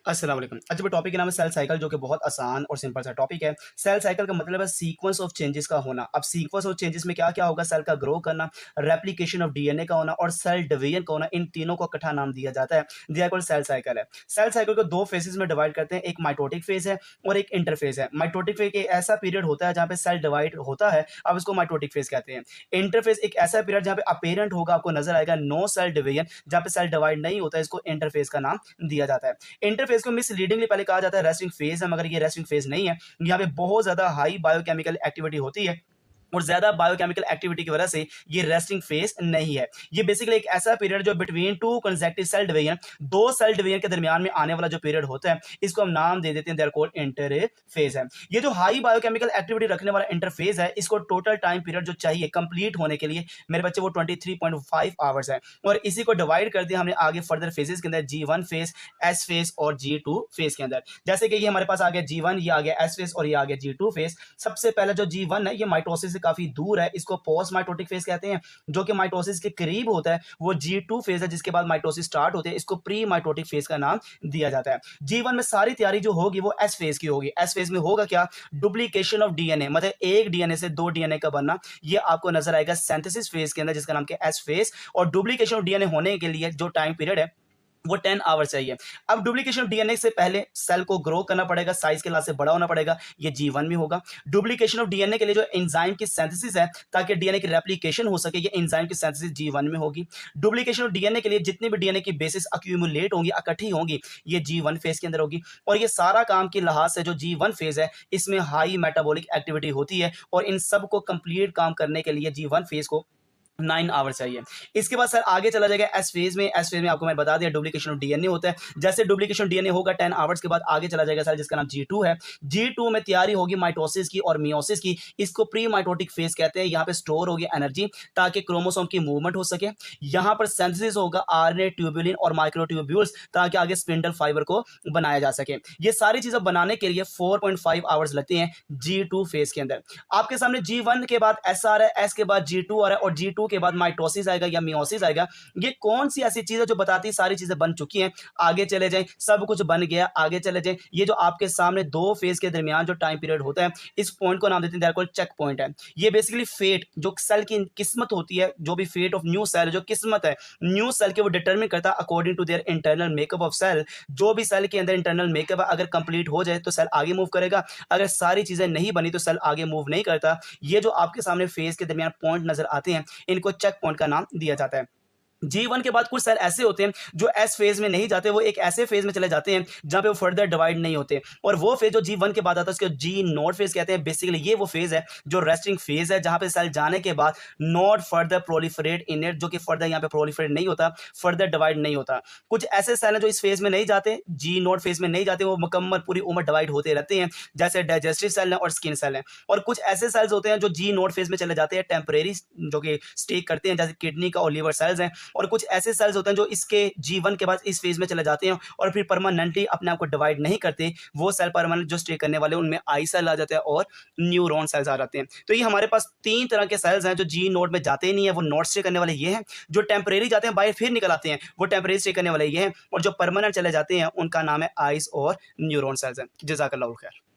अस्सलाम वालेकुम। आज जो टॉपिक का नाम है सेल साइकिल, जो कि बहुत आसान और सिंपल सा टॉपिक है। सेल साइकिल का मतलब है सीक्वेंस ऑफ चेंजेस का होना। अब सीक्वेंस ऑफ चेंजेस में क्या-क्या होगा? सेल का ग्रो करना, रेप्लिकेशन ऑफ डीएनए का होना और सेल डिवीजन का होना। इन तीनों को इकट्ठा नाम दिया जाता है, दिया कॉल्ड सेल साइकिल है। सेल साइकिल को 2 फेजेस में डिवाइड करते हैं, एक माइटोटिक फेज है और एक इंटरफेज है। माइटोटिक फेज एक ऐसा पीरियड होता है जहाँ पे सेल डिवाइड होता है, अब इसको माइटोटिक फेज कहते हैं। इंटरफेज एक ऐसा पीरियड जहाँ पे अपीयरेंट होगा, आपको नजर आएगा नो सेल डिवीजन, जहाँ पे सेल डिवाइड नहीं होता है, इसको इंटरफेज का नाम दिया जाता है। इंटरफेस को मिसलीडिंगली पहले कहा जाता है रेस्टिंग फेज है, मगर ये रेस्टिंग फेज नहीं है। यहाँ पे बहुत ज्यादा हाई बायोकेमिकल एक्टिविटी होती है और ज्यादा बायोकेमिकल एक्टिविटी की वजह से ये रेस्टिंग फेज नहीं है। ये बेसिकली एक ऐसा पीरियड जो between two consecutive cell division, दो सेल डिवीजन के दरमियान में आने वाला जो पीरियड होता है, इसको हम नाम दे देते हैं, देयर कॉल्ड इंटरफेज है। ये जो हाई बायोकेमिकल एक्टिविटी रखने वाला इंटरफेज है, इसको टोटल टाइम पीरियड जो चाहिए कंप्लीट होने के लिए मेरे बच्चे, वो 23.5 आवर्स है। और इसी को डिवाइड कर दिया हमने आगे फर्दर फेजेस के अंदर, G1 फेज, S फेज और G2 फेज के अंदर। जैसे कि ये हमारे पास आ गया G1, ये आ गया S फेज और ये आ गया G2 फेज। सबसे पहले जो G1 है, ये माइटोसिस काफी दूर है, इसको पोस्ट माइटोटिक फेज कहते हैं। जो कि माइटोसिस के करीब होता है, वो G2 फेज है, जिसके बाद माइटोसिस स्टार्ट होते हैं, इसको प्री माइटोटिक फेज का नाम दिया जाता है। G1 में सारी तैयारी जो होगी वो एस फेज की होगी। एस फेज में होगा क्या? डुप्लीकेशन ऑफ डीएनए, मतलब एक डीएनए से दो डीएनए का बनना, ये आपको नजर आएगा सिंथेसिस फेज के अंदर, जिसका नाम क्या? S phase. और डुप्लीकेशन ऑफ डीएनए होने के लिए जो टाइम पीरियड है वो 10 आवर चाहिए। अब डुप्लीकेशन ऑफ डीएनए से पहले सेल को ग्रो करना पड़ेगा, साइज के लिहाज से बड़ा होना पड़ेगा, ये G1 में होगा। डुप्लीकेशन ऑफ डीएनए के लिए जो एंजाइम की सिंथेसिस है, ताकि डीएनए की रेप्लिकेशन हो सके, ये एंजाइम की सिंथेसिस G1 में होगी। डुप्लीकेशन ऑफ डीएनए के लिए जितनी भी डीएनए की बेसिस अक्यूमुलेट होंगी, इकट्ठी होंगी, ये G1 फेज के अंदर होगी। और ये सारा काम के लिहाज से जो G1 फेज है, इसमें हाई मेटाबॉलिक एक्टिविटी होती है और इन सब को कंप्लीट काम करने के लिए G1 फेज को 9 आवर चाहिए। इसके बाद सर आगे चला जाएगा एस फेज में। एस फेज में आपको मैंने बता दिया डुप्लीकेशन ऑफ डीएनए होता है। जैसे डुप्लीकेशन डीएनए होगा 10 आवर्स के बाद आगे चला जाएगा सर, जिसका नाम G2 है। G2 में तैयारी होगी माइटोसिस की और मियोसिस की। इसको प्री माइटोटिक फेज कहते हैं। यहाँ पे स्टोर होगी एनर्जी ताकि क्रोमोसोम की मूवमेंट हो सके। यहाँ पर सिंथेसिस होगा आरएनए, ट्यूबुलिन और माइक्रोट्यूब्यूल्स, ताकि आगे स्पिंडल फाइबर को बनाया जा सके। ये सारी चीजें बनाने के लिए 4.5 आवर्स लगती हैं G2 फेज के अंदर। आपके सामने G1 के बाद एस आ रहा है, एस के बाद G2 आ रहा है और G2 के बाद माइटोसिस आएगा या मियोसिस आएगा। ये कौन सी ऐसी चीज है जो बताती है सारी चीजें बन चुकी हैं, आगे चले जाएं, सब कुछ बन गया, आगे चले जाएं। ये जो आपके सामने दो फेज के दरमियान जो टाइम पीरियड होता है, इस पॉइंट को नाम देते हैं दैट कॉल्ड चेक पॉइंट है। ये बेसिकली फेट, जो सेल की किस्मत होती है, जो भी फेट ऑफ न्यू सेल, जो किस्मत है न्यू सेल के, वो डिटरमिन करता है according to their internal makeup of cell. जो भी सेल के अंदर इंटरनल मेकअप अगर कंप्लीट हो जाए तो सेल आगे मूव करेगा, अगर सारी चीजें नहीं बनी तो सेल आगे मूव नहीं करता। ये जो आपके सामने फेज के दरमियान पॉइंट नजर आते हैं, इनको चेक पॉइंट का नाम दिया जाता है। G1 के बाद कुछ सेल ऐसे होते हैं जो एस फेज में नहीं जाते, वो एक ऐसे फेज में चले जाते हैं जहां पे वो फर्दर डिवाइड नहीं होते। और वो फेज जो G1 के बाद आता है उसको G0 फेज कहते हैं। बेसिकली ये वो फेज है जो रेस्टिंग फेज है, जहां पे सेल जाने के बाद not further proliferate in it, जो कि फर्दर यहाँ पे प्रोलिफरेट नहीं होता, फर्दर डिवाइड नहीं होता। कुछ ऐसे सेल हैं जो इस फेज में नहीं जाते, G0 फेज में नहीं जाते, वो मुकम्मल पूरी उम्र डिवाइड होते रहते हैं, जैसे डाइजेस्टिव सेल है और स्किन सेल है। और कुछ ऐसे सेल्स होते हैं जो G0 फेज में चले जाते हैं, टेम्परेरी, जो कि स्टे करते हैं, जैसे किडनी का और लीवर सेल्स हैं। और कुछ ऐसे सेल्स होते हैं जो इसके G1 के बाद इस फेज में चले जाते हैं और फिर परमानेंटली अपने आप को डिवाइड नहीं करते। वो सेल परमानेंट जो स्टे करने वाले, उनमें आई सेल आ जाते हैं और न्यूरॉन सेल्स आ जाते हैं। तो ये हमारे पास तीन तरह के सेल्स हैं जो G0 में जाते ही नहीं है, वो नॉट स्टे करने वाले ये हैं। जो टेम्परेरी जाते हैं बाहर फिर निकल आते हैं, वो टेम्परेरी स्टे करने वाले ये हैं। और जो परमानेंट चले जाते हैं उनका नाम है आइस और न्यूरॉन सेल्स हैं। जज़ाकल्लाहु खैर।